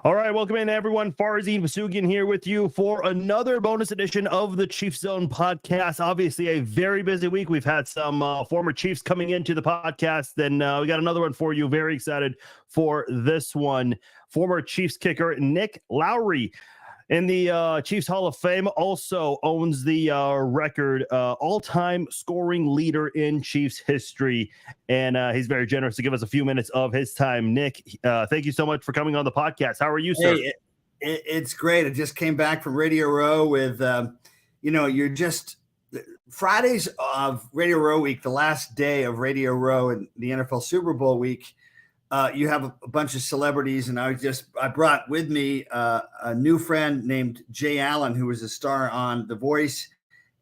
All right, welcome in everyone. Farzine Vasugian here with you for another bonus edition of the Chiefs Zone podcast. Obviously, a very busy week. We've had some former Chiefs coming into the podcast, and we got another one for you. Very excited for this one. Former Chiefs kicker Nick Lowery in the Chiefs Hall of Fame also owns the record all-time scoring leader in Chiefs history. And he's very generous to give us a few minutes of his time. Nick, thank you so much for coming on the podcast. How are you, sir? Hey, it's great. I just came back from Radio Row with, you're just Fridays of Radio Row week, the last day of Radio Row and the NFL Super Bowl week. You have a bunch of celebrities, and I brought with me a new friend named Jay Allen, who was a star on The Voice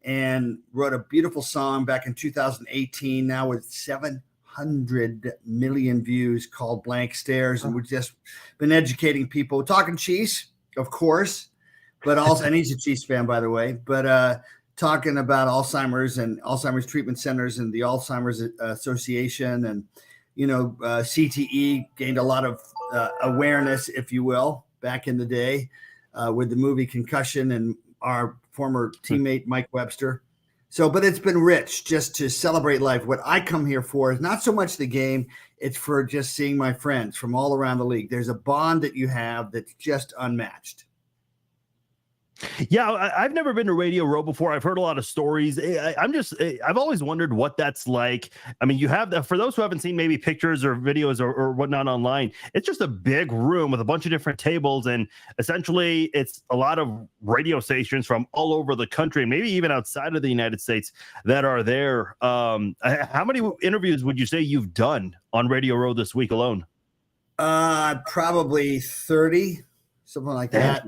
and wrote a beautiful song back in 2018, now with 700 million views, called Blank Stares. And we've just been educating people, talking Chiefs, of course, but also, and he's a Chiefs fan, by the way, but talking about Alzheimer's and Alzheimer's treatment centers and the Alzheimer's Association, and CTE gained a lot of awareness, if you will, back in the day with the movie Concussion and our former teammate Mike Webster. But it's been rich just to celebrate life. What I come here for is not so much the game. It's for just seeing my friends from all around the league. There's a bond that you have that's just unmatched. Yeah, I've never been to Radio Row before. I've heard a lot of stories. I've always wondered what that's like. I mean, you have, for those who haven't seen maybe pictures or videos or whatnot online, it's just a big room with a bunch of different tables. And essentially it's a lot of radio stations from all over the country, and maybe even outside of the United States, that are there. How many interviews would you say you've done on Radio Row this week alone? Probably 30, something like that.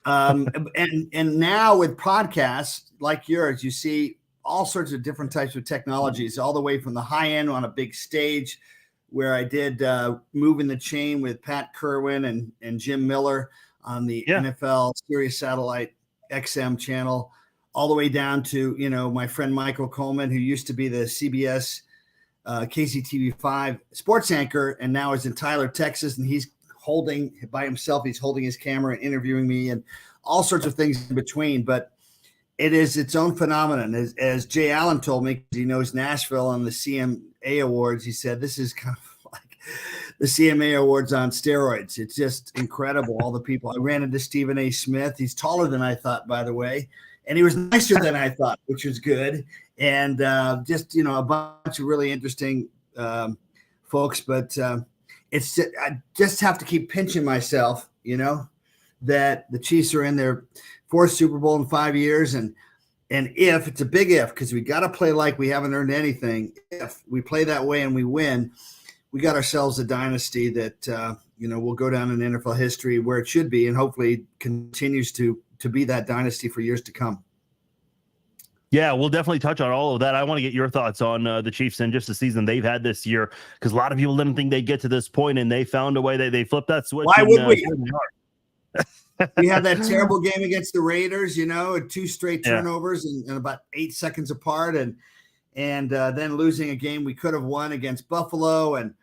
And now with podcasts like yours, you see all sorts of different types of technologies, all the way from the high end on a big stage, where I did Moving the Chain with Pat Kerwin and Jim Miller on the NFL Sirius Satellite XM channel, all the way down to, my friend Michael Coleman, who used to be the CBS KCTV5 sports anchor and now is in Tyler, Texas, and he's holding by himself. He's holding his camera and interviewing me and all sorts of things in between. But it is its own phenomenon. As Jay Allen told me, he knows Nashville on the CMA Awards. He said, this is kind of like the CMA Awards on steroids. It's just incredible. All the people. I ran into Stephen A. Smith. He's taller than I thought, by the way. And he was nicer than I thought, which was good. And a bunch of really interesting folks. But I just have to keep pinching myself, that the Chiefs are in their fourth Super Bowl in 5 years. And if it's a big if, because we got to play like we haven't earned anything. If we play that way and we win, we got ourselves a dynasty that, will go down in NFL history where it should be, and hopefully continues to be that dynasty for years to come. Yeah, we'll definitely touch on all of that. I want to get your thoughts on the Chiefs and just the season they've had this year, because a lot of people didn't think they'd get to this point, and they found a way. They flipped that switch. Why would we? We had that terrible game against the Raiders, 2 straight turnovers and about 8 seconds apart, and then losing a game we could have won against Buffalo, and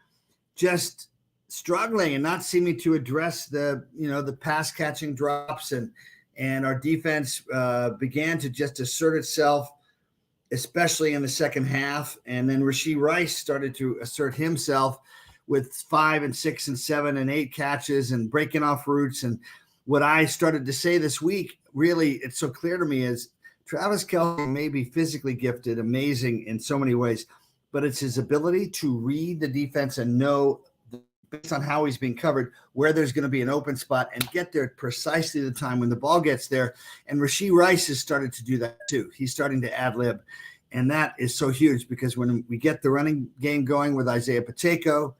just struggling and not seeming to address the pass catching drops, and our defense began to just assert itself, especially in the second half. And then Rashee Rice started to assert himself with 5 and 6 and 7 and 8 catches and breaking off routes. And what I started to say this week, really, it's so clear to me, is Travis Kelce may be physically gifted, amazing in so many ways, but it's his ability to read the defense and know, based on how he's being covered, where there's going to be an open spot and get there precisely the time when the ball gets there. And Rashee Rice has started to do that too. He's starting to ad lib. And that is so huge, because when we get the running game going with Isaiah Pacheco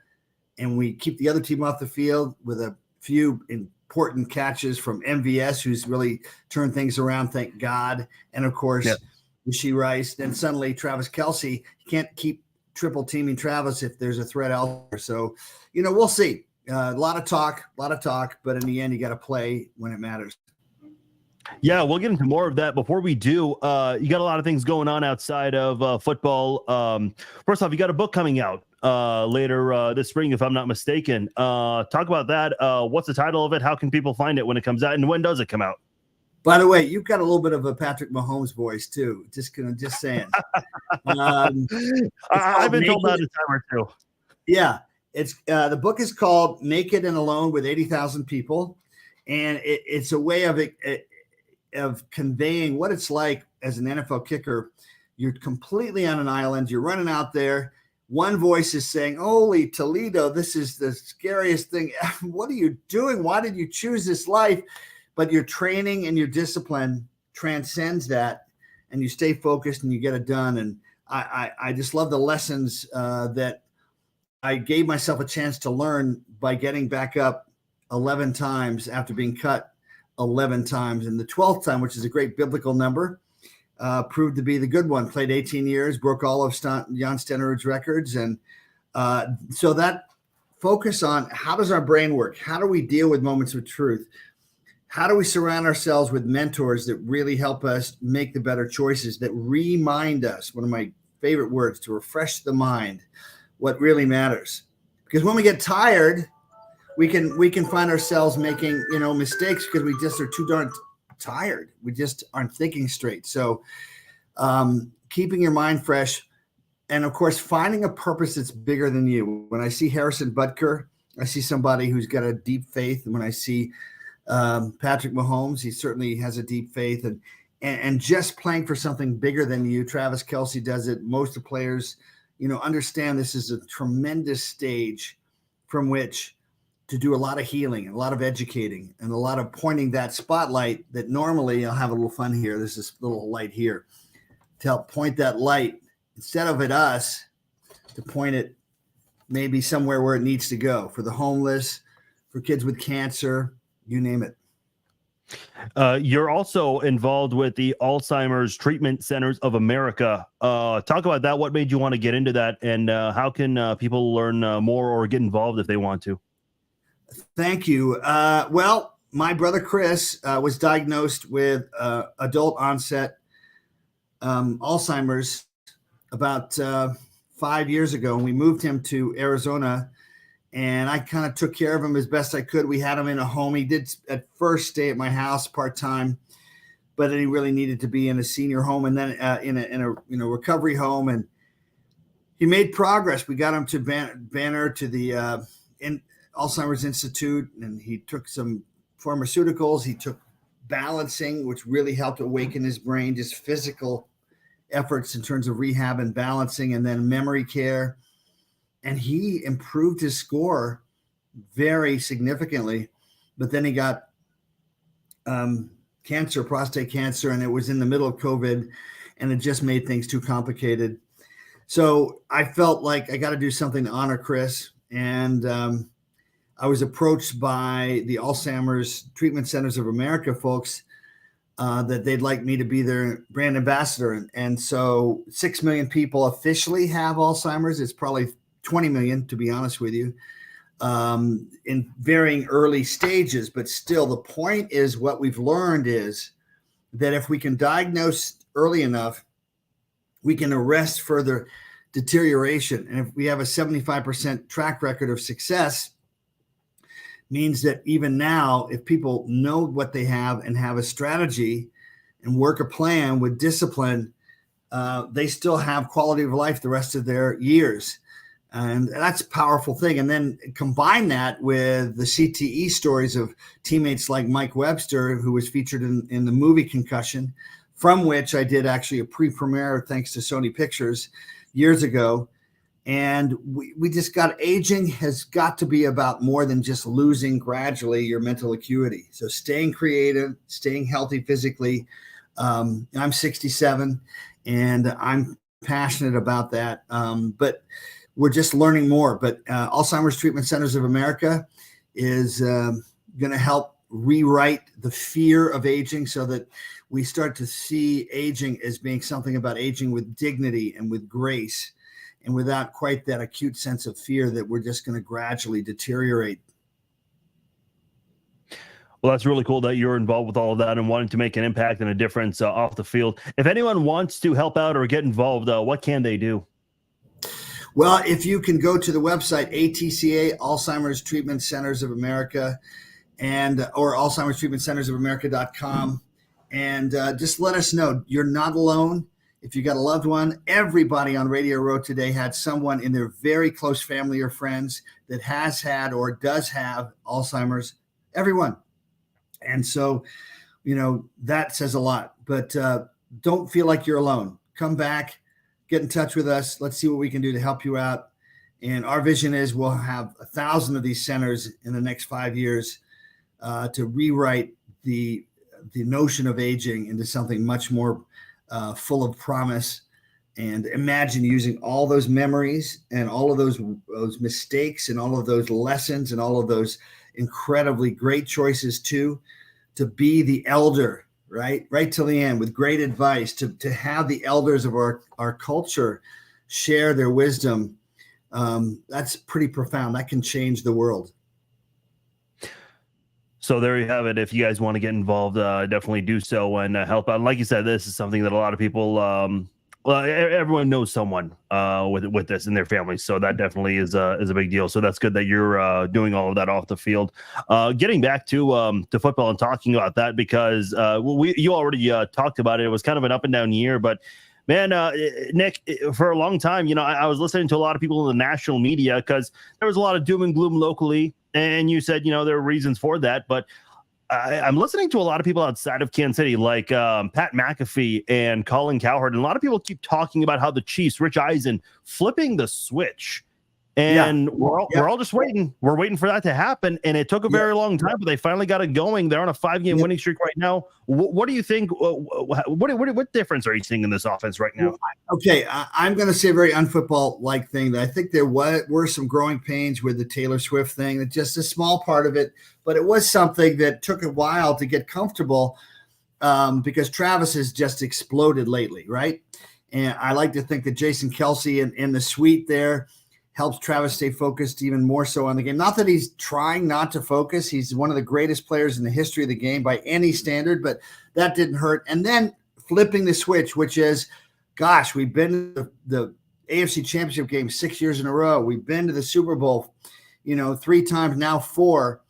and we keep the other team off the field with a few important catches from MVS, who's really turned things around, thank God. And of course, Rashee Rice, then suddenly Travis Kelce, you can't keep triple teaming Travis if there's a threat out there. So, we'll see. A lot of talk, but in the end, you got to play when it matters. Yeah, we'll get into more of that. Before we do, you got a lot of things going on outside of football. First off, you got a book coming out. later this spring, if I'm not mistaken. Talk about that. What's the title of it? How can people find it when it comes out, and when does it come out? By the way, you've got a little bit of a Patrick Mahomes voice too. Just saying. I've been told that a time or two. Yeah, it's the book is called "Naked and Alone with 80,000 People," and it's a way of conveying what it's like as an NFL kicker. You're completely on an island. You're running out there. One voice is saying, "Holy Toledo, this is the scariest thing. What are you doing? Why did you choose this life?" But your training and your discipline transcends that, and you stay focused and you get it done. And I just love the lessons that I gave myself a chance to learn by getting back up 11 times after being cut 11 times. And the 12th time, which is a great biblical number, proved to be the good one. Played 18 years, broke all of Jan Stenerud's records. And so that focus on how does our brain work? How do we deal with moments of truth? How do we surround ourselves with mentors that really help us make the better choices, that remind us, one of my favorite words, to refresh the mind, what really matters? Because when we get tired, we can find ourselves making, mistakes because we just are too darn tired. We just aren't thinking straight. So keeping your mind fresh, and of course, finding a purpose that's bigger than you. When I see Harrison Butker, I see somebody who's got a deep faith. And when I see Patrick Mahomes, he certainly has a deep faith, and just playing for something bigger than you. Travis Kelce does it. Most of the players, understand this is a tremendous stage from which to do a lot of healing and a lot of educating and a lot of pointing that spotlight that normally I'll have a little fun here. There's this little light here to help point that light instead of at us, to point it maybe somewhere where it needs to go, for the homeless, for kids with cancer, you name it. You're also involved with the Alzheimer's Treatment Centers of America. Talk about that. What made you want to get into that, and how can people learn more or get involved if they want to? Thank you. Well, my brother Chris was diagnosed with adult onset Alzheimer's about 5 years ago, and we moved him to Arizona. And I kind of took care of him as best I could. We had him in a home. He did at first stay at my house part-time, but then he really needed to be in a senior home, and then in a recovery home. And he made progress. We got him to Banner to the Alzheimer's Institute, and he took some pharmaceuticals. He took balancing, which really helped awaken his brain, just physical efforts in terms of rehab and balancing, and then memory care. And he improved his score very significantly, but then he got cancer, prostate cancer, and it was in the middle of COVID, and it just made things too complicated. So I felt like I got to do something to honor Chris, and I was approached by the Alzheimer's Treatment Centers of America folks that they'd like me to be their brand ambassador. And so 6 million people officially have Alzheimer's. It's probably 20 million, to be honest with you, in varying early stages. But still, the point is, what we've learned is that if we can diagnose early enough, we can arrest further deterioration. And if we have a 75% track record of success, means that even now, if people know what they have and have a strategy and work a plan with discipline, they still have quality of life the rest of their years. And that's a powerful thing. And then combine that with the CTE stories of teammates like Mike Webster, who was featured in the movie Concussion, from which I did actually a pre-premiere thanks to Sony Pictures years ago. And we just got, aging has got to be about more than just losing gradually your mental acuity. So staying creative, staying healthy physically. I'm 67 and I'm passionate about that. But we're just learning more. But Alzheimer's Treatment Centers of America is going to help rewrite the fear of aging so that we start to see aging as being something about aging with dignity and with grace, and without quite that acute sense of fear that we're just going to gradually deteriorate. Well, that's really cool that you're involved with all of that and wanting to make an impact and a difference off the field. If anyone wants to help out or get involved, what can they do? Well, if you can go to the website, ATCA, Alzheimer's Treatment Centers of America, or Alzheimer's Treatment Centers of America.com, and just let us know you're not alone. If you got a loved one, everybody on Radio Row today had someone in their very close family or friends that has had or does have Alzheimer's. Everyone. And so, that says a lot. But don't feel like you're alone. Come back, get in touch with us. Let's see what we can do to help you out. And our vision is we'll have 1,000 of these centers in the next 5 years to rewrite the notion of aging into something much more full of promise. And imagine using all those memories and all of those mistakes and all of those lessons and all of those incredibly great choices to be the elder, right till the end, with great advice, to have the elders of our culture share their wisdom. That's pretty profound. That can change the world. So there you have it. If you guys want to get involved, definitely do so and help out. And like you said, this is something that a lot of people, everyone knows someone with this in their families. So that definitely is a big deal. So that's good that you're doing all of that off the field. Getting back to football and talking about that, because you already talked about it. It was kind of an up and down year, but man, Nick, for a long time, I was listening to a lot of people in the national media because there was a lot of doom and gloom locally. And you said, there are reasons for that. But I'm listening to a lot of people outside of Kansas City, like Pat McAfee and Colin Cowherd. And a lot of people keep talking about how the Chiefs, Rich Eisen, flipping the switch. And we're all just waiting. We're waiting for that to happen. And it took a very long time, but they finally got it going. They're on a 5-game winning streak right now. What do you think? What difference are you seeing in this offense right now? Okay, I'm going to say a very unfootball-like thing. That I think there were some growing pains with the Taylor Swift thing. That just a small part of it, but it was something that took a while to get comfortable because Travis has just exploded lately, right? And I like to think that Jason Kelsey in the suite there helps Travis stay focused even more so on the game. Not that he's trying not to focus. He's one of the greatest players in the history of the game by any standard, but that didn't hurt. And then flipping the switch, which is, gosh, we've been to the AFC Championship game 6 years in a row. We've been to the Super Bowl, 3 times, now 4.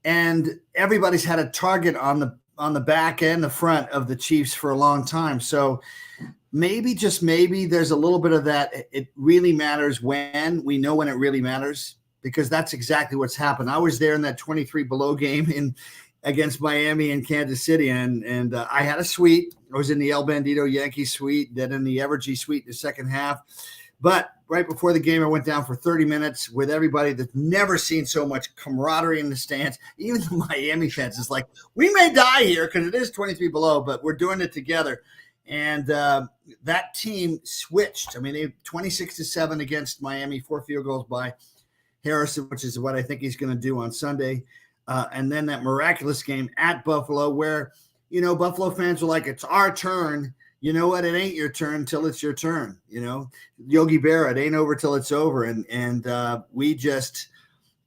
And everybody's had a target on the back and the front of the Chiefs for a long time. So maybe, just maybe, there's a little bit of that. It really matters when we know when it really matters, because that's exactly what's happened. I was there in that 23 below game against Miami and Kansas City, and I had a suite. I was in the El Bandito Yankee suite, then in the Evergy suite in the second half. But right before the game, I went down for 30 minutes with everybody that's never seen so much camaraderie in the stands. Even the Miami fans, it's like, we may die here because it is 23 below, but we're doing it together. And that team switched. I mean, they 26-7 against Miami, 4 field goals by Harrison, which is what I think he's going to do on Sunday. And then that miraculous game at Buffalo where, Buffalo fans were like, it's our turn. You know what? It ain't your turn till it's your turn. Yogi Berra, it ain't over till it's over. And we just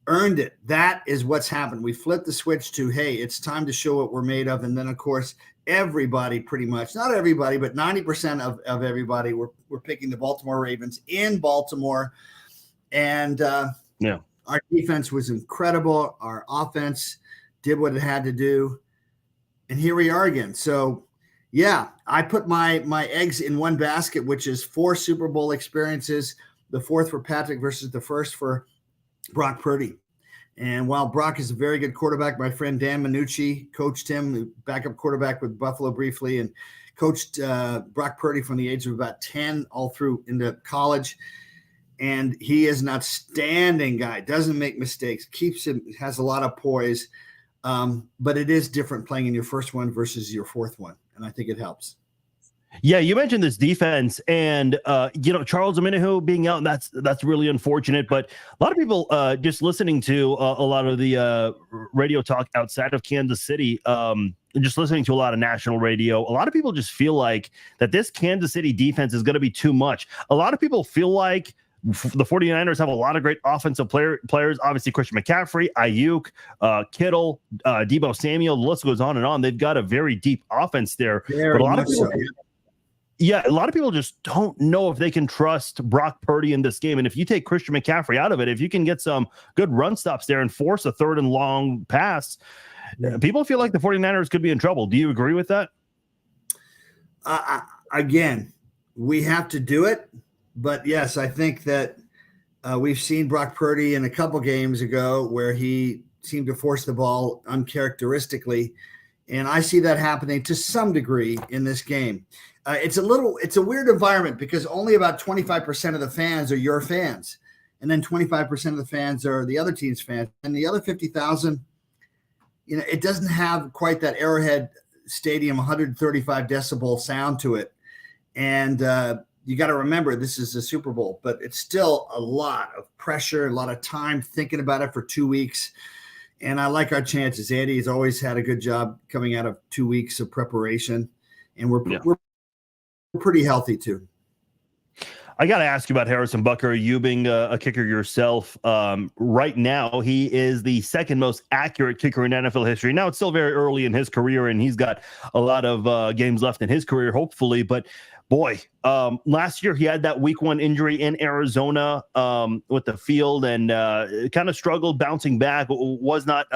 earned it. That is what's happened. We flipped the switch to, hey, it's time to show what we're made of. And then, of course, everybody pretty much, not everybody, but 90% of everybody were picking the Baltimore Ravens in Baltimore. And our defense was incredible. Our offense did what it had to do. And here we are again. So, I put my eggs in one basket, which is 4 Super Bowl experiences, the 4th for Patrick versus the 1st for Brock Purdy. And while Brock is a very good quarterback, my friend Dan Minucci coached him, backup quarterback with Buffalo briefly, and coached Brock Purdy from the age of about 10 all through into college. And he is an outstanding guy, doesn't make mistakes, has a lot of poise. But it is different playing in your first one versus your 4th one. And I think it helps. Yeah, you mentioned this defense and, Charles Omenihu being out, and that's really unfortunate. But a lot of people just listening to a lot of the radio talk outside of Kansas City, and just listening to a lot of national radio, a lot of people just feel like that this Kansas City defense is going to be too much. A lot of people feel like the 49ers have a lot of great offensive players. Obviously, Christian McCaffrey, Ayuk, Kittle, Deebo Samuel, the list goes on and on. They've got a very deep offense there. But a lot of people Yeah, a lot of people just don't know if they can trust Brock Purdy in this game. And if you take Christian McCaffrey out of it, if you can get some good run stops there and force a third and long pass, people feel like the 49ers could be in trouble. Do you agree with that? Again, we have to do it. But yes, I think that we've seen Brock Purdy in a couple games ago where he seemed to force the ball uncharacteristically. And I see that happening to some degree in this game. It's a weird environment because only about 25% of the fans are your fans. And then 25% of the fans are the other team's fans. And the other 50,000, it doesn't have quite that Arrowhead Stadium 135 decibel sound to it. And you got to remember, this is a Super Bowl, but it's still a lot of pressure, a lot of time thinking about it for 2 weeks. And I like our chances. Andy has always had a good job coming out of 2 weeks of preparation. And we're pretty healthy too. I got to ask you about Harrison Butker. You being a kicker yourself, right now he is the second most accurate kicker in NFL history. Now it's still very early in his career, and he's got a lot of games left in his career, hopefully. But boy, last year he had that week 1 injury in Arizona with the field and kind of struggled bouncing back, was not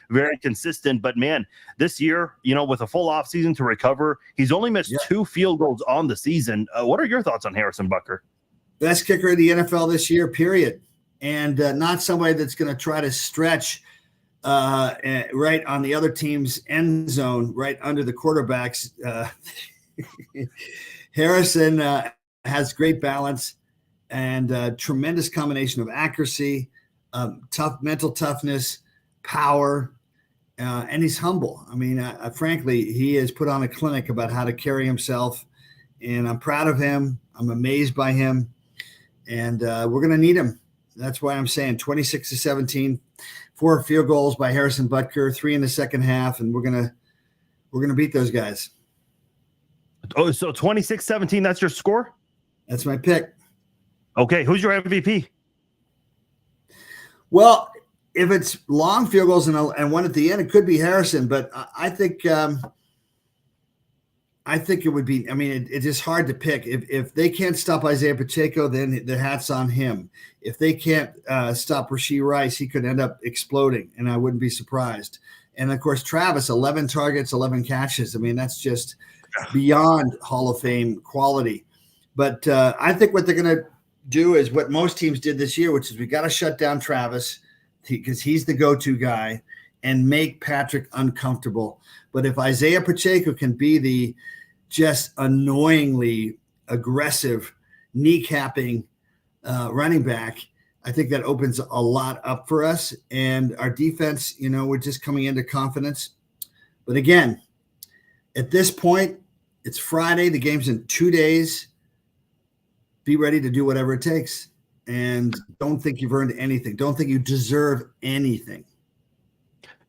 very consistent. But man, this year, with a full offseason to recover, he's only missed 2 field goals on the season. What are your thoughts on Harrison Butker? Best kicker in the NFL this year, period. And not somebody that's going to try to stretch right on the other team's end zone, right under the quarterbacks. Harrison has great balance and tremendous combination of accuracy, mental toughness, power, and he's humble. I mean, frankly, he has put on a clinic about how to carry himself, and I'm proud of him. I'm amazed by him, and we're going to need him. That's why I'm saying 26-17, 4 field goals by Harrison Butker, 3 in the second half, and we're gonna beat those guys. Oh, so 26-17, that's your score? That's my pick. Okay, who's your MVP? Well, if it's long field goals and one at the end, it could be Harrison, but I think it would be, it's just hard to pick. If they can't stop Isaiah Pacheco, then the hat's on him. If they can't stop Rashee Rice, he could end up exploding, and I wouldn't be surprised. And, of course, Travis, 11 targets, 11 catches. I mean, that's just beyond Hall of Fame quality. But I think what they're going to do is what most teams did this year, which is we got to shut down Travis because he's the go-to guy and make Patrick uncomfortable. But if Isaiah Pacheco can be the just annoyingly aggressive kneecapping running back, I think that opens a lot up for us. And our defense, we're just coming into confidence. But again, at this point, it's Friday. The game's in 2 days. Be ready to do whatever it takes. And don't think you've earned anything. Don't think you deserve anything.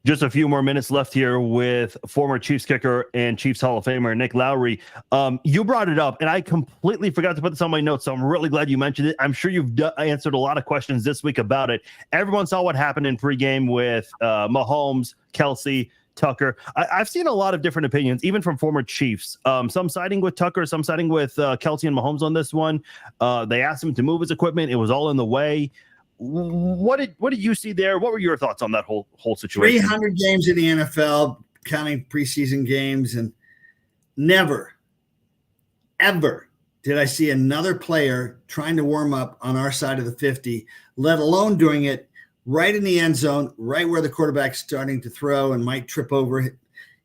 Just a few more minutes left here with former Chiefs kicker and Chiefs Hall of Famer Nick Lowery. You brought it up, and I completely forgot to put this on my notes, so I'm really glad you mentioned it. I'm sure you've answered a lot of questions this week about it. Everyone saw what happened in pregame with Mahomes, Kelsey, Tucker. I've seen a lot of different opinions, even from former Chiefs. Some siding with Tucker, some siding with Kelsey and Mahomes on this one. They asked him to move his equipment. It was all in the way. What did you see there? What were your thoughts on that whole situation? 300 games in the NFL, counting preseason games, and never, ever did I see another player trying to warm up on our side of the 50, let alone doing it right in the end zone, right where the quarterback's starting to throw and might trip over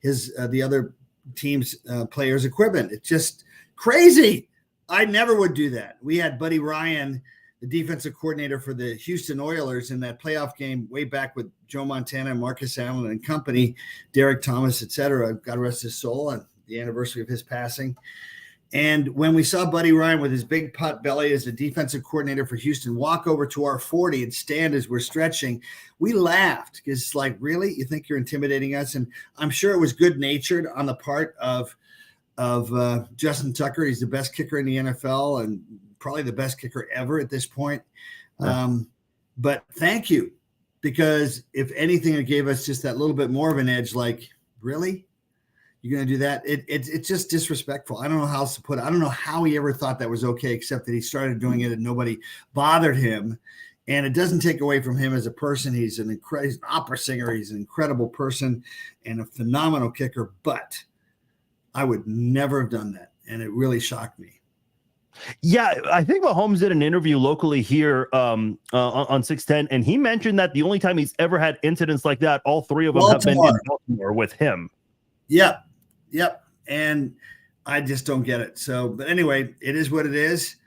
the other team's players' equipment. It's just crazy. I never would do that. We had Buddy Ryan, the defensive coordinator for the Houston Oilers, in that playoff game way back with Joe Montana, Marcus Allen and company, Derek Thomas, et cetera. God rest his soul, on the anniversary of his passing. And when we saw Buddy Ryan with his big pot belly as the defensive coordinator for Houston walk over to our 40 and stand as we're stretching, we laughed because it's like, really? You think you're intimidating us? And I'm sure it was good-natured on the part of Justin Tucker. He's the best kicker in the NFL and probably the best kicker ever at this point. But thank you, because if anything, it gave us just that little bit more of an edge. Like, really? You're going to do that. It's just disrespectful. I don't know how else to put it. I don't know how he ever thought that was okay, except that he started doing it and nobody bothered him. And it doesn't take away from him as a person. He's an incredible opera singer. He's an incredible person and a phenomenal kicker. But I would never have done that. And it really shocked me. Yeah, I think Mahomes did an interview locally here on 610, and he mentioned that the only time he's ever had incidents like that, all three of them have been in Baltimore with him. Yep. And I just don't get it. So, but anyway, it is what it is.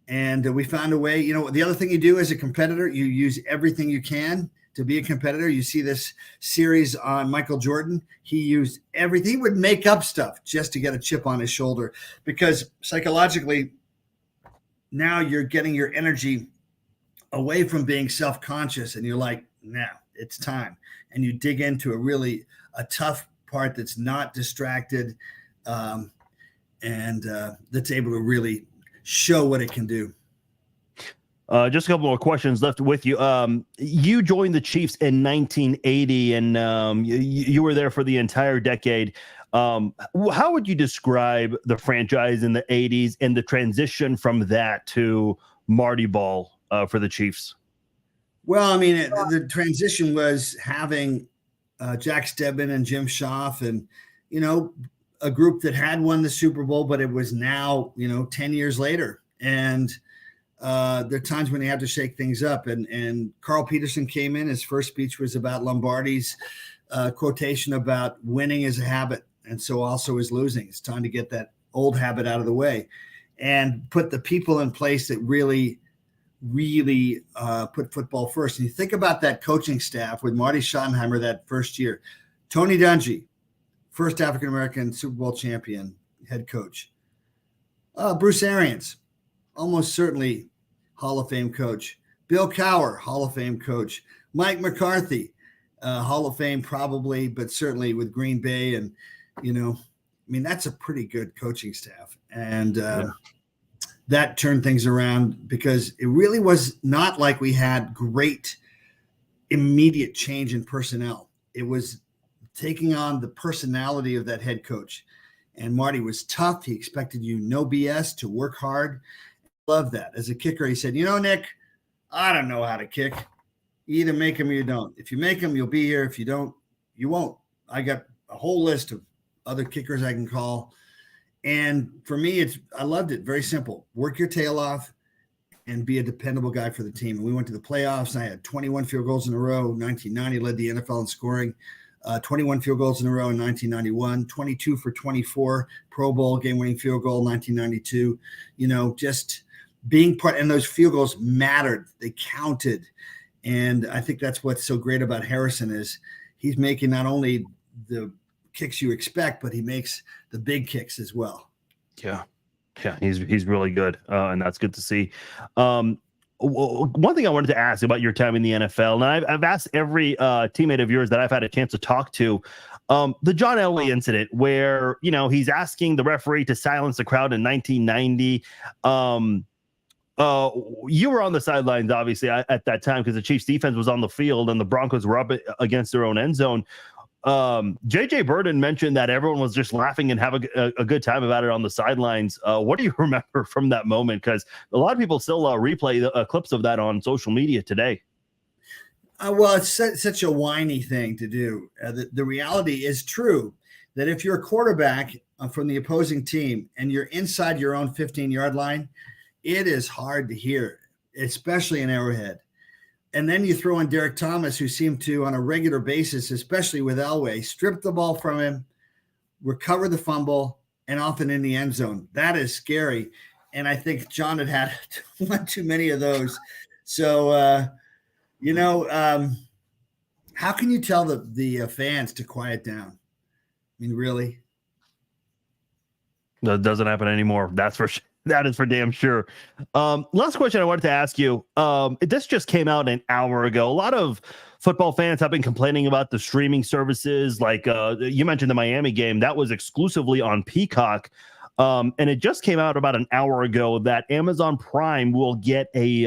And we found a way. The other thing you do as a competitor, you use everything you can to be a competitor. You see this series on Michael Jordan. He used everything. He would make up stuff just to get a chip on his shoulder, because psychologically, now you're getting your energy away from being self-conscious, and you're like, now it's time. And you dig into a tough part that's not distracted, and that's able to really show what it can do. Just a couple more questions left with you. You joined the Chiefs in 1980, and you were there for the entire decade. How would you describe the franchise in the 80s and the transition from that to Marty Ball for the Chiefs? Well, I mean, the transition was having Jack Stebbin and Jim Schaaf, and, a group that had won the Super Bowl, but it was now, 10 years later. And there are times when they have to shake things up. And Carl Peterson came in. His first speech was about Lombardi's quotation about winning is a habit, and so also is losing. It's time to get that old habit out of the way and put the people in place that really put football first. And you think about that coaching staff with Marty Schottenheimer that first year. Tony Dungy, first African-American Super Bowl champion head coach. Bruce Arians, almost certainly Hall of Fame coach. Bill Cowher, Hall of Fame coach. Mike McCarthy, Hall of Fame probably, but certainly with Green Bay. And, that's a pretty good coaching staff. And that turned things around, because it really was not like we had great immediate change in personnel. It was taking on the personality of that head coach. And Marty was tough. He expected you, no BS, to work hard. Love that. As a kicker, he said, Nick, I don't know how to kick. You either make them or you don't. If you make them, you'll be here. If you don't, you won't. I got a whole list of other kickers I can call. And for me, I loved it. Very simple. Work your tail off and be a dependable guy for the team. And we went to the playoffs, and I had 21 field goals in a row. 1990 led the NFL in scoring. 21 field goals in a row in 1991, 22 for 24 Pro Bowl game-winning field goal 1992. Just being part, and those field goals mattered. They counted. And I think that's what's so great about Harrison is he's making not only the kicks you expect, but he makes the big kicks as well. Yeah, he's really good, and that's good to see. One thing I wanted to ask about your time in the NFL, and I've asked every teammate of yours that I've had a chance to talk to, the John Elway incident where, he's asking the referee to silence the crowd in 1990. You were on the sidelines, obviously, at that time, because the Chiefs defense was on the field and the Broncos were up against their own end zone. JJ Burden mentioned that everyone was just laughing and having a good time about it on the sidelines. What do you remember from that moment? Because a lot of people still replay the clips of that on social media today. Well, it's such a whiny thing to do. The reality is true that if you're a quarterback from the opposing team and you're inside your own 15-yard line, it is hard to hear, especially in Arrowhead. And then you throw in Derek Thomas, who seemed to, on a regular basis, especially with Elway, strip the ball from him, recover the fumble, and often in the end zone. That is scary. And I think John had one too many of those. So, how can you tell the fans to quiet down? I mean, really? That doesn't happen anymore. That's for sure. That is for damn sure. Last question I wanted to ask you. This just came out an hour ago. A lot of football fans have been complaining about the streaming services. Like you mentioned the Miami game, that was exclusively on Peacock. And it just came out about an hour ago that Amazon Prime will get a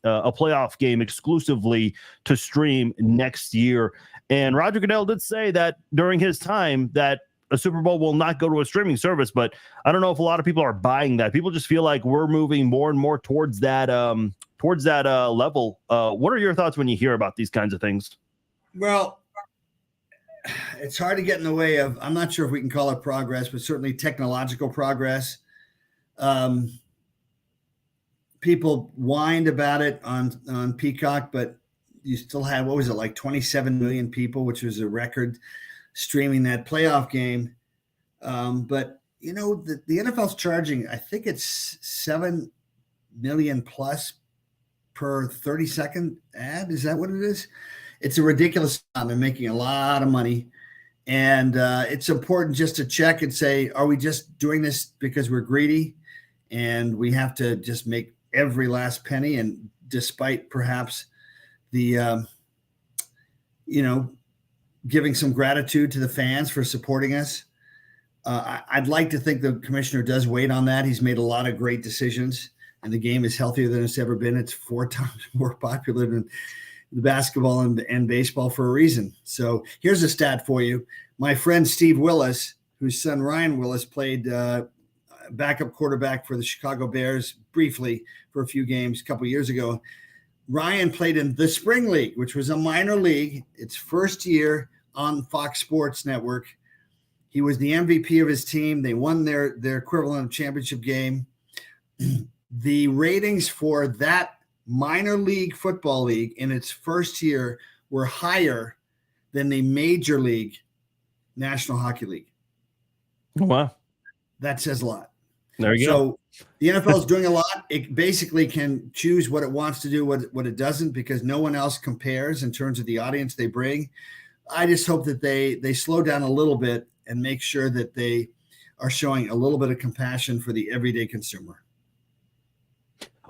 playoff game exclusively to stream next year. And Roger Goodell did say that during his time that a Super Bowl will not go to a streaming service, but I don't know if a lot of people are buying that. People just feel like we're moving more and more towards that level. What are your thoughts when you hear about these kinds of things? Well, it's hard to get in the way of, I'm not sure if we can call it progress, but certainly technological progress. People whined about it on Peacock, but you still had, what was it, like 27 million people, which was a record, streaming that playoff game. But you know, the NFL's charging, I think it's 7 million plus per 30-second ad. Is that what it is? It's a ridiculous amount. They're making a lot of money. And it's important just to check and say, are we just doing this because we're greedy and we have to just make every last penny? And despite perhaps the, giving some gratitude to the fans for supporting us. I'd like to think the commissioner does wait on that. He's made a lot of great decisions, and the game is healthier than it's ever been. It's 4 times more popular than the basketball and baseball for a reason. So here's a stat for you. My friend Steve Willis, whose son Ryan Willis played backup quarterback for the Chicago Bears briefly for a few games a couple of years ago. Ryan played in the Spring League, which was a minor league. Its first year on Fox Sports Network. He was the MVP of his team. They won their equivalent championship game. The ratings for that minor league football league in its first year were higher than the Major League National Hockey League. Wow. That says a lot. There you go. So the NFL is doing a lot. It basically can choose what it wants to do, what it doesn't, because no one else compares in terms of the audience they bring. I just hope that they slow down a little bit and make sure that they are showing a little bit of compassion for the everyday consumer.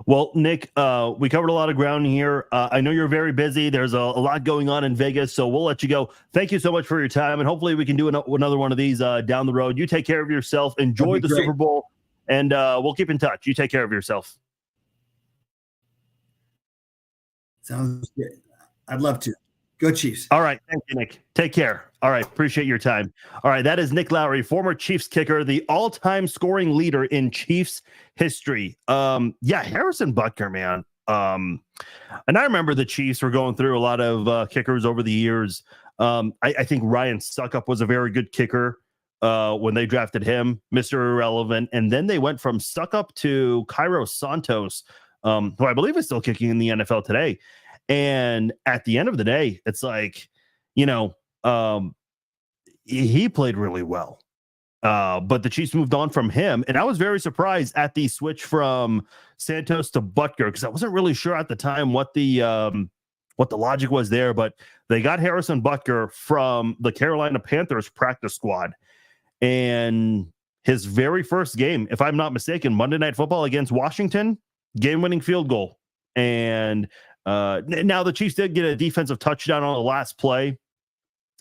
Well, Nick, we covered a lot of ground here. I know you're very busy. There's a lot going on in Vegas, so we'll let you go. Thank you so much for your time, and hopefully we can do another one of these down the road. You take care of yourself. Enjoy the Super Bowl, and we'll keep in touch. You take care of yourself. Sounds good. I'd love to. Go Chiefs. All right. Thank you, Nick. Take care. All right. Appreciate your time. All right. That is Nick Lowery, former Chiefs kicker, the all-time scoring leader in Chiefs history. Harrison Butker, man. And I remember the Chiefs were going through a lot of kickers over the years. I think Ryan Suckup was a very good kicker when they drafted him, Mr. Irrelevant. And then they went from Suckup to Cairo Santos, who I believe is still kicking in the NFL today. And at the end of the day, it's like, he played really well. But the Chiefs moved on from him. And I was very surprised at the switch from Santos to Butker, because I wasn't really sure at the time what the logic was there. But they got Harrison Butker from the Carolina Panthers practice squad. And his very first game, if I'm not mistaken, Monday Night Football against Washington, game-winning field goal. And now the Chiefs did get a defensive touchdown on the last play,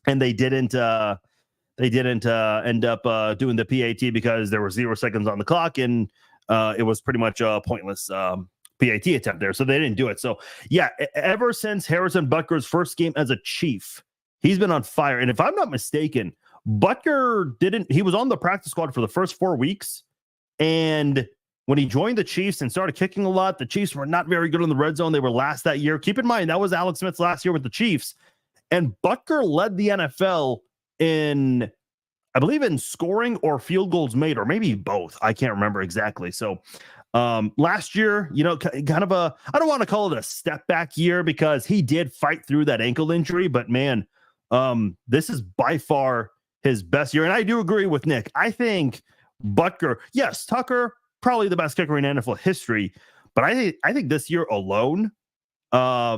and they didn't end up doing the PAT because there were 0 seconds on the clock, and it was pretty much a pointless PAT attempt there. So they didn't do it. So yeah, ever since Harrison Butker's first game as a Chief, he's been on fire. And if I'm not mistaken, Butker he was on the practice squad for the first 4 weeks, and when he joined the Chiefs and started kicking a lot, the Chiefs were not very good in the red zone. They were last that year. Keep in mind, that was Alex Smith's last year with the Chiefs. And Butker led the NFL in, I believe, in scoring or field goals made, or maybe both. I can't remember exactly. So last year, kind of I don't want to call it a step back year, because he did fight through that ankle injury. But man, this is by far his best year. And I do agree with Nick. I think Butker, yes, Tucker, probably the best kicker in NFL history, but I think this year alone, I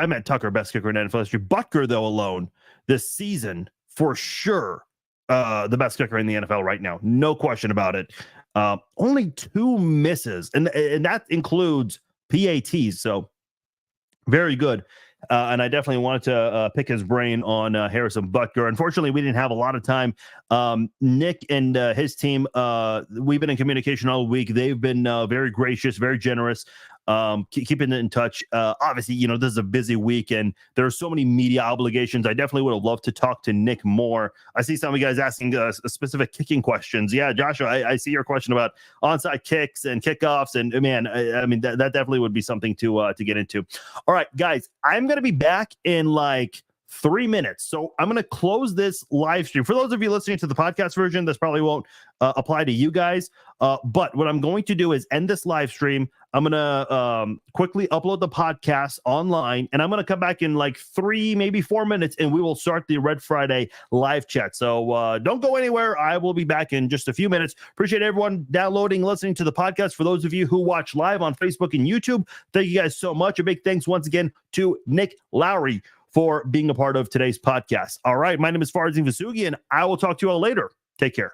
meant Tucker, best kicker in NFL history. Butker, though, alone this season, for sure, the best kicker in the NFL right now, no question about it. Only 2 misses, and that includes PATs. So very good. And I definitely wanted to pick his brain on Harrison Butker. Unfortunately, we didn't have a lot of time. Nick and his team, we've been in communication all week. They've been very gracious, very generous. keeping in touch. Obviously, this is a busy week and there are so many media obligations. I definitely would have loved to talk to Nick more. I see some of you guys asking specific kicking questions. Yeah, Joshua, I see your question about onside kicks and kickoffs, and man, I mean that definitely would be something to get into. All right, guys, I'm gonna be back in like 3 minutes. So I'm going to close this live stream. For those of you listening to the podcast version, this probably won't apply to you guys. But what I'm going to do is end this live stream. I'm going to quickly upload the podcast online, and I'm going to come back in like 3, maybe 4 minutes, and we will start the Red Friday live chat. So don't go anywhere. I will be back in just a few minutes. Appreciate everyone downloading, listening to the podcast. For those of you who watch live on Facebook and YouTube, thank you guys so much. A big thanks once again to Nick Lowery for being a part of today's podcast. All right, my name is Farzin Vasugi, and I will talk to you all later. Take care.